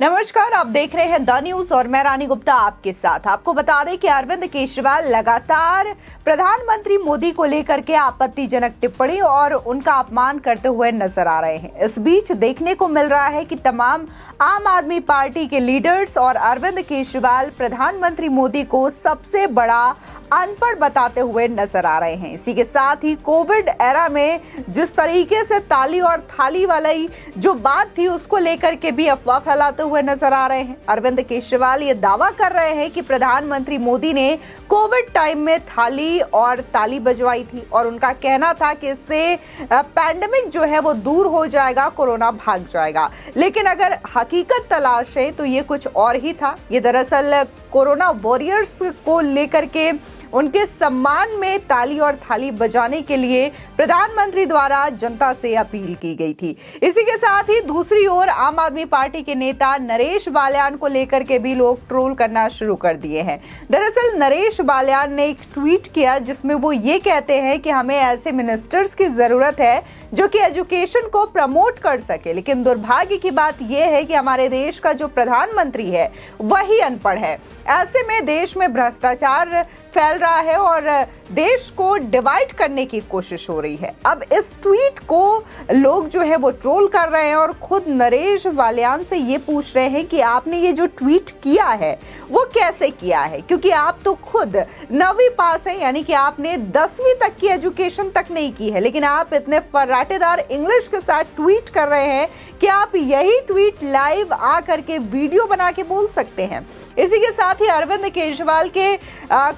नमस्कार, आप देख रहे हैं द न्यूज और मैं रानी गुप्ता आपके साथ। आपको बता दें कि अरविंद केजरीवाल लगातार प्रधानमंत्री मोदी को लेकर के आपत्तिजनक टिप्पणी और उनका अपमान करते हुए नजर आ रहे हैं। इस बीच देखने को मिल रहा है कि तमाम आम आदमी पार्टी के लीडर्स और अरविंद केजरीवाल प्रधानमंत्री मोदी को सबसे बड़ा अनपढ़ बताते हुए नजर आ रहे हैं। इसी के साथ ही कोविड एरा में जिस तरीके से ताली और थाली वाली जो बात थी उसको लेकर के भी अफवाह फैलाते हुए नजर आ रहे हैं। अरविंद केजरीवाल ये दावा कर रहे हैं कि प्रधानमंत्री मोदी ने कोविड टाइम में थाली और ताली बजवाई थी और उनका कहना था कि इससे पैंडेमिक जो है वो दूर हो जाएगा, कोरोना भाग जाएगा। लेकिन अगर हकीकत तलाशे तो ये कुछ और ही था। ये दरअसल कोरोना वॉरियर्स को लेकर के उनके सम्मान में ताली और थाली बजाने के लिए प्रधानमंत्री द्वारा जनता से अपील की गई थी। इसी के साथ ही दूसरी ओर आम आदमी पार्टी के नेता नरेश बाल्यान को लेकर के भी लोग ट्रोल करना शुरू कर दिए हैं। दरअसल नरेश बाल्यान ने एक ट्वीट किया जिसमें वो ये कहते हैं कि हमें ऐसे मिनिस्टर्स की जरूरत है जो कि एजुकेशन को प्रमोट कर सके, लेकिन दुर्भाग्य की बात यह है कि हमारे देश का जो प्रधानमंत्री है वही अनपढ़ है। ऐसे में देश में भ्रष्टाचार फैल रहा है और देश को डिवाइड करने की कोशिश हो रही है। अब इस ट्वीट को लोग जो है वो ट्रोल कर रहे हैं और खुद नरेश बाल्यान से ये पूछ रहे हैं कि आपने ये जो ट्वीट किया है वो कैसे किया है, क्योंकि आप तो खुद 9वीं पास हैं, यानी कि आपने 10वीं तक की एजुकेशन तक नहीं की है, लेकिन आप इतने फर्राटेदार इंग्लिश के साथ ट्वीट कर रहे हैं कि आप यही ट्वीट लाइव आ करके वीडियो बना के बोल सकते हैं। इसी के साथ ही अरविंद केजरीवाल के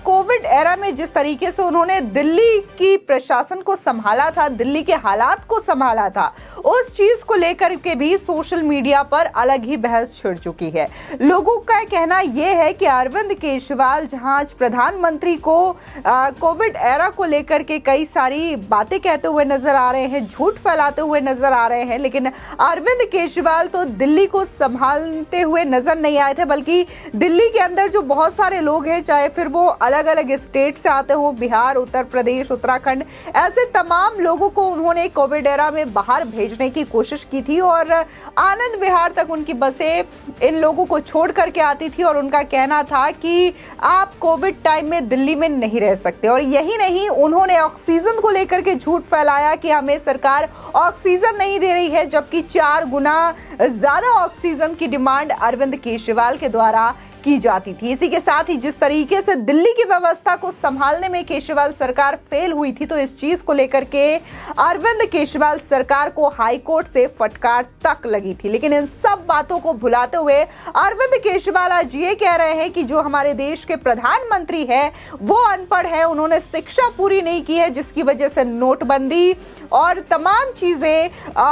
कोविड एरा में जिस तरीके से उन्होंने दिल्ली की प्रशासन को संभाला था, दिल्ली के हालात को संभाला था, उस चीज को लेकर के भी सोशल मीडिया पर अलग ही बहस छिड़ चुकी है। लोगों का कहना यह है कि अरविंद केजरीवाल जहां आज प्रधानमंत्री को कोविड एरा को लेकर के कई सारी बातें कहते हुए नजर आ रहे हैं, झूठ फैलाते हुए नजर आ रहे हैं, लेकिन अरविंद केजरीवाल तो दिल्ली को संभालते हुए नजर नहीं आए थे, बल्कि दिल्ली के अंदर जो बहुत सारे लोग हैं, चाहे फिर वो अलग अलग स्टेट से आते हो, बिहार, उत्तर प्रदेश, उत्तराखंड, ऐसे तमाम लोगों को उन्होंने कोविड एरा में बाहर भेजने की कोशिश की थी और आनंद विहार तक उनकी बसें इन लोगों को छोड़ करके आती थी और उनका कहना था कि आप कोविड टाइम में दिल्ली में नहीं रह सकते। और यही नहीं, उन्होंने ऑक्सीजन को लेकर के झूठ फैलाया कि हमें सरकार ऑक्सीजन नहीं दे रही है, जबकि 4 गुना ज्यादा ऑक्सीजन की डिमांड अरविंद केजरीवाल के द्वारा की जाती थी। इसी के साथ ही जिस तरीके से दिल्ली की व्यवस्था को संभालने में केजरीवाल सरकार फेल हुई थी, तो इस चीज को लेकर के अरविंद केजरीवाल सरकार को हाई कोर्ट से फटकार तक लगी थी। लेकिन इन सब बातों को भुलाते हुए अरविंद केजरीवाल आज ये कह रहे हैं कि जो हमारे देश के प्रधानमंत्री है वो अनपढ़ है, उन्होंने शिक्षा पूरी नहीं की है, जिसकी वजह से नोटबंदी और तमाम चीजें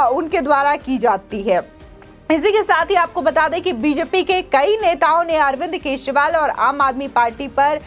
उनके द्वारा की जाती है। इसी के साथ ही आपको बता दें कि बीजेपी के कई नेताओं ने अरविंद केजरीवाल और आम आदमी पार्टी पर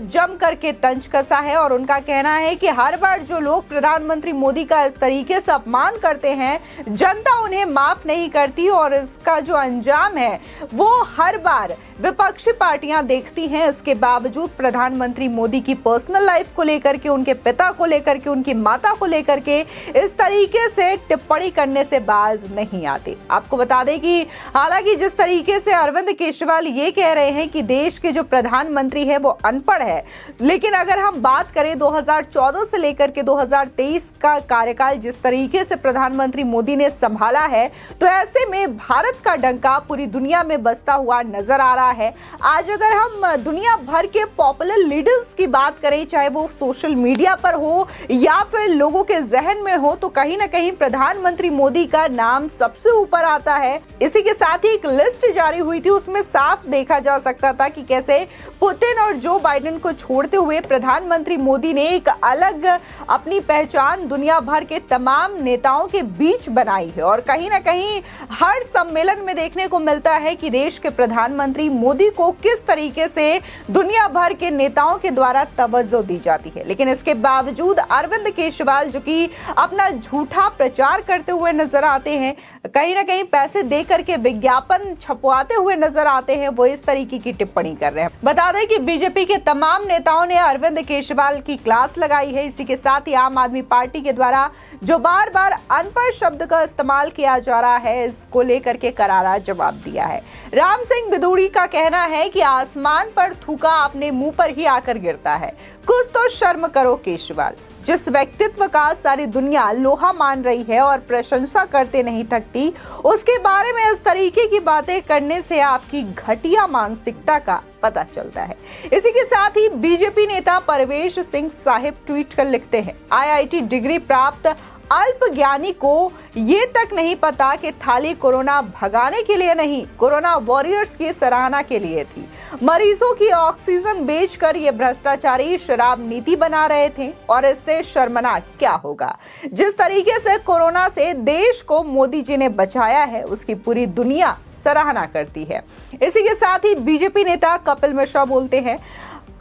जम करके तंज कसा है और उनका कहना है कि हर बार जो लोग प्रधानमंत्री मोदी का इस तरीके से अपमान करते हैं, जनता उन्हें माफ नहीं करती और इसका जो अंजाम है वो हर बार विपक्षी पार्टियां देखती हैं। इसके बावजूद प्रधानमंत्री मोदी की पर्सनल लाइफ को लेकर के, उनके पिता को लेकर के, उनकी माता को लेकर के इस तरीके से टिप्पणी करने से बाज नहीं आते। आपको बता दें कि हालांकि जिस तरीके से अरविंद केजरीवाल ये कह रहे हैं कि देश के जो प्रधानमंत्री है वो अनपढ़ है, लेकिन अगर हम बात करें 2014 से लेकर के 2023 का कार्यकाल जिस तरीके से प्रधानमंत्री मोदी ने संभाला है, तो ऐसे में भारत का डंका पूरी दुनिया में बजता हुआ नजर आ रहा है। आज अगर हम दुनिया भर के पॉपुलर लीडर्स की बात करें, चाहे वो सोशल मीडिया पर हो या फिर लोगों के जहन में हो, तो कहीं ना कहीं प्रधानमंत्री मोदी का नाम सबसे ऊपर आता है। इसी के साथ ही एक लिस्ट जारी हुई थी, उसमें साफ देखा जा सकता था कि कैसे पुतिन और जो बाइडेन को छोड़ते हुए प्रधानमंत्री मोदी ने एक अलग अपनी पहचान दुनिया भर के तमाम नेताओं के बीच बनाई है। और कहीं ना कहीं हर सम्मेलन में देखने को मिलता है कि देश के प्रधानमंत्री मोदी को किस तरीके से दुनिया भर के नेताओं के द्वारा तवज्जो दी जाती है। लेकिन इसके बावजूद अरविंद केजरीवाल जो कि अपना झूठा प्रचार करते हुए नजर आते हैं, कहीं ना कहीं पैसे पैसे दे करके विज्ञापन छपवाते हुए नजर आते हैं, वो इस तरीके की टिप्पणी कर रहे हैं। बता दें कि बीजेपी के तमाम नेताओं ने अरविंद केजरीवाल की क्लास लगाई है। इसी के साथ ही आम आदमी पार्टी के द्वारा जो बार बार अनपढ़ शब्द का इस्तेमाल किया जा रहा है, इसको लेकर के करारा जवाब दिया है। राम सिंह बिदूड़ी का कहना है कि आसमान पर थूका अपने मुंह पर ही आकर गिरता है, कुछ तो शर्म करो केजरीवाल। जिस व्यक्तित्व का सारी दुनिया लोहा मान रही है और प्रशंसा करते नहीं थकती, उसके बारे में इस तरीके की बातें करने से आपकी घटिया मानसिकता का पता चलता है। इसी के साथ ही बीजेपी नेता परवेश सिंह साहिब ट्वीट कर लिखते हैं, IIT डिग्री प्राप्त अल्प ज्ञानी को ये तक नहीं पता कि थाली कोरोना भगाने के लिए नहीं, कोरोना वॉरियर्स की सराहना के लिए थी। मरीजों की ऑक्सीजन बेचकर ये भ्रष्टाचारी शराब नीति बना रहे थे और इससे शर्मनाक क्या होगा। जिस तरीके से कोरोना से देश को मोदी जी ने बचाया है, उसकी पूरी दुनिया सराहना करती है। इसी के साथ ही बीजेपी नेता कपिल मिश्रा बोलते हैं,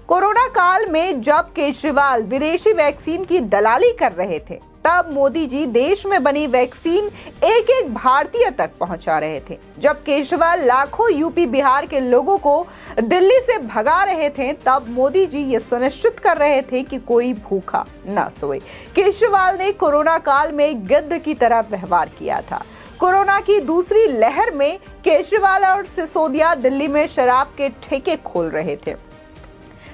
कोरोना काल में जब केजरीवाल विदेशी वैक्सीन की दलाली कर रहे थे, तब मोदी जी देश में बनी वैक्सीन एक एक भारतीय तक पहुंचा रहे थे। जब केजरीवाल लाखों यूपी बिहार के लोगों को दिल्ली से भगा रहे थे, तब मोदी जी ये सुनिश्चित कर रहे थे कि कोई भूखा ना सोए। केजरीवाल ने कोरोना काल में गिद्ध की तरह व्यवहार किया था। कोरोना की दूसरी लहर में केजरीवाल और सिसोदिया दिल्ली में शराब के ठेके खोल रहे थे।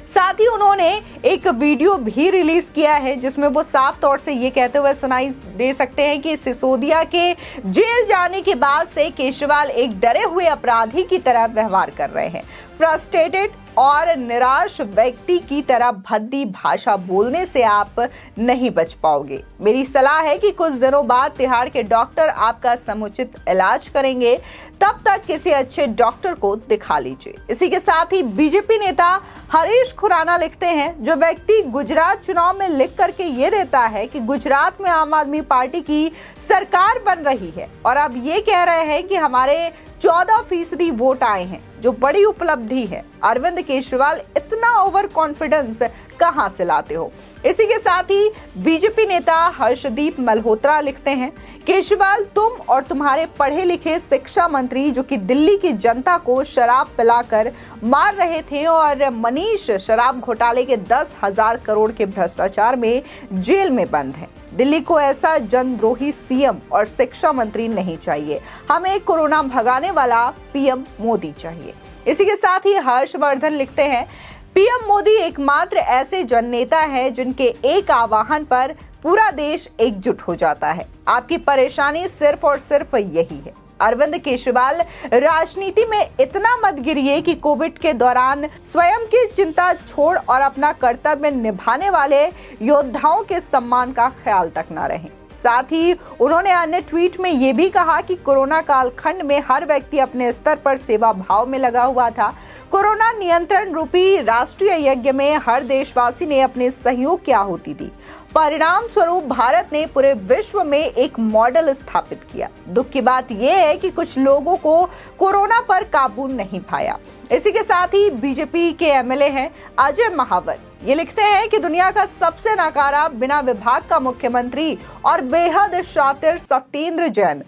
साथ ही उन्होंने एक वीडियो भी रिलीज किया है जिसमें वो साफ तौर से ये कहते हुए सुनाई दे सकते हैं कि सिसोदिया के जेल जाने के बाद से केजरीवाल एक डरे हुए अपराधी की तरह व्यवहार कर रहे हैं। फ्रस्ट्रेटेड और निराश व्यक्ति की तरह भद्दी भाषा बोलने से आप नहीं बच पाओगे। मेरी सलाह है कि कुछ दिनों बाद तिहाड़ के डॉक्टर आपका समुचित इलाज करेंगे, तब तक किसी अच्छे डॉक्टर को दिखा लीजिए। इसी के साथ ही बीजेपी नेता हरीश खुराना लिखते हैं, जो व्यक्ति गुजरात चुनाव में लिख करके ये देता है कि गुजरात में आम आदमी पार्टी की सरकार बन रही है और अब ये कह रहे हैं कि हमारे 14% वोट आए हैं, जो बड़ी उपलब्धि है। अरविंद केजरीवाल इतना ओवर कॉन्फिडेंस कहां से लाते हो। इसी के साथ ही बीजेपी नेता हर्षदीप मल्होत्रा लिखते हैं, केजरीवाल तुम और तुम्हारे पढ़े लिखे शिक्षा मंत्री जो कि दिल्ली की जनता को शराब पिलाकर मार रहे थे और मनीष शराब घोटाले के 10,000 करोड़ के भ्रष्टाचार में जेल में बंद हैं। दिल्ली को ऐसा जनद्रोही सीएम और शिक्षा मंत्री नहीं चाहिए, हमें कोरोना भगाने वाला पीएम मोदी चाहिए। इसी के साथ ही हर्षवर्धन लिखते हैं, पीएम मोदी एकमात्र ऐसे जननेता है जिनके एक आह्वान पर पूरा देश एकजुट हो जाता है। आपकी परेशानी सिर्फ और सिर्फ यही है। अरविंद केजरीवाल राजनीति में इतना मत गिरिए कि कोविड के दौरान स्वयं की चिंता छोड़ और अपना कर्तव्य निभाने वाले योद्धाओं के सम्मान का ख्याल तक न रहे। साथ ही उन्होंने अन्य ट्वीट में यह भी कहा कि कोरोना कालखंड में हर व्यक्ति अपने स्तर पर सेवा भाव में लगा हुआ था। कोरोना नियंत्रण रूपी राष्ट्रीय यज्ञ में हर देशवासी ने अपने सहयोग की आहुति दी। परिणाम स्वरूप भारत ने पूरे विश्व में एक मॉडल स्थापित किया। दुख की बात यह है कि कुछ लोगों को कोरोना पर काबू नहीं पाया। इसी के साथ ही बीजेपी के एमएलए हैं अजय महावर, ये लिखते हैं कि दुनिया का सबसे नकारा बिना विभाग का मुख्यमंत्री और बेहद शातिर सत्येंद्र जैन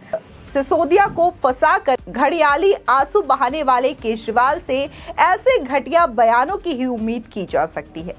सिसोदिया को फंसाकर घड़ियाली आंसू बहाने वाले केजरीवाल से ऐसे घटिया बयानों की ही उम्मीद की जा सकती है।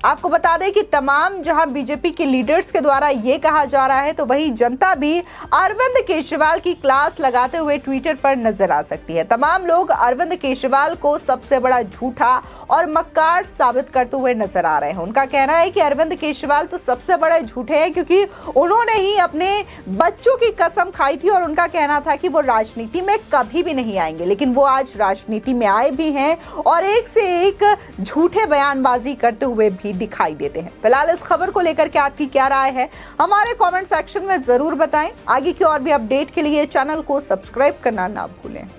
आपको बता दें कि तमाम जहां बीजेपी के लीडर्स के द्वारा ये कहा जा रहा है, तो वहीं जनता भी अरविंद केजरीवाल की क्लास लगाते हुए ट्विटर पर नजर आ सकती है। तमाम लोग अरविंद केजरीवाल को सबसे बड़ा झूठा और मक्कार साबित करते हुए नजर आ रहे हैं। उनका कहना है कि अरविंद केजरीवाल तो सबसे बड़े झूठे हैं क्योंकि उन्होंने ही अपने बच्चों की कसम खाई थी और उनका कहना था कि वो राजनीति में कभी भी नहीं आएंगे, लेकिन वो आज राजनीति में आए भी हैं और एक से एक झूठे बयानबाजी करते हुए भी दिखाई देते हैं। फिलहाल इस खबर को लेकर के आपकी क्या राय है, हमारे कमेंट सेक्शन में जरूर बताएं। आगे की और भी अपडेट के लिए चैनल को सब्सक्राइब करना ना भूलें।